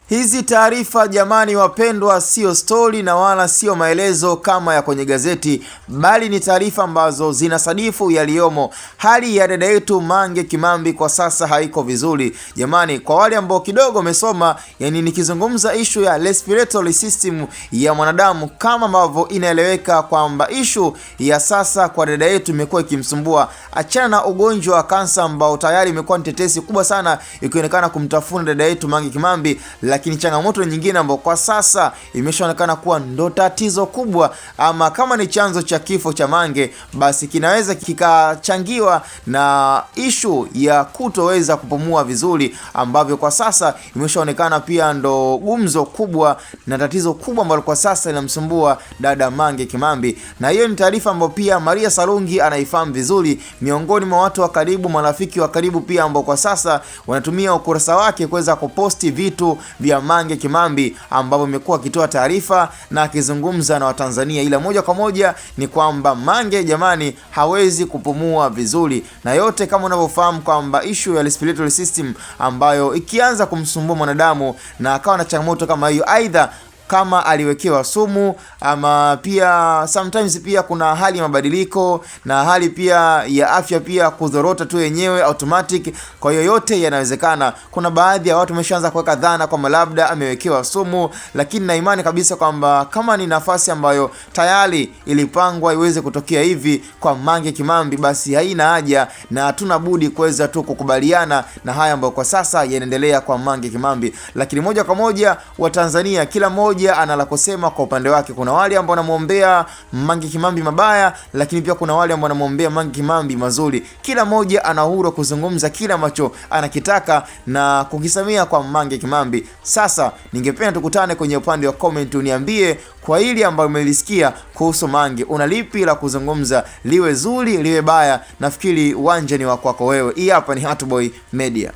Hizi taarifa jamani wapendwa, sio stori na wala sio maelezo kama ya kwenye gazeti, bali ni taarifa ambazo zinasadifu yaliyomo. Hali ya dada yetu Mange Kimambi kwa sasa haiko vizuri jamani. Kwa wale ambao kidogo wamesoma, yani nikizungumza issue ya respiratory system ya mwanadamu, kama ambavyo inaeleweka kwamba issue ya sasa kwa dada yetu imekuwa ikimsumbua, achana na ugonjwa wa kansa ambao tayari imekuwa ni tetesi kubwa sana ikionekana kumtafuna dada yetu Mange Kimambi. Lakini changamoto nyingine ambayo kwa sasa imeshaonekana kuwa ndo tatizo kubwa, ama kama ni chanzo cha kifo cha Mange, basi kinaweza kikachangiwa na ishu ya kutoweza kupumua vizuri, ambavyo kwa sasa imeshaonekana pia ndo gumzo kubwa na tatizo kubwa ambalo kwa sasa linamsumbua dada Mange Kimambi. Na hiyo ni taarifa ambayo pia Maria Sarungi anaifahamu vizuri, miongoni mwa watu wa karibu, marafiki wa karibu pia ambao kwa sasa wanatumia ukurasa wake kuweza kuposti vitu vya Mange Kimambi, ambapo imekuwa akitoa taarifa na akizungumza na Watanzania. Ila moja kwa moja ni kwamba Mange jamani hawezi kupumua vizuri, na yote kama unavyofahamu kwamba issue ya respiratory system ambayo ikianza kumsumbua mwanadamu na akawa na changamoto kama hiyo, aidha kama aliwekewa sumu, ama pia sometimes pia kuna hali ya mabadiliko na hali pia ya afya pia kudhorota tu yenyewe automatic. Kwa hiyo yote yanawezekana. Kuna baadhi ya watu wameshaanza kuweka dhana kwamba labda amewekewa sumu, lakini na imani kabisa kwamba kama ni nafasi ambayo tayari ilipangwa iweze kutokea hivi kwa Mange Kimambi, basi haina haja na hatuna budi kuweza tu kukubaliana na haya ambayo kwa sasa yanaendelea kwa Mange Kimambi. Lakini moja kwa moja Watanzania kila mmoja ana la kusema kwa upande wake. Kuna wale ambao wanamuombea Mange Kimambi mabaya, lakini pia kuna wale ambao wanamuombea Mange Kimambi mazuri. Kila mmoja ana uhuru kuzungumza kila ambacho anakitaka na kukisamia kwa Mange Kimambi. Sasa ningependa tukutane kwenye upande wa comment, uniambie kwa hili ambalo umelisikia kuhusu Mange, una lipi la kuzungumza, liwe zuri liwe baya. Nafikiri uwanja ni wa kwako wewe. Hii hapa ni Hatboy Media.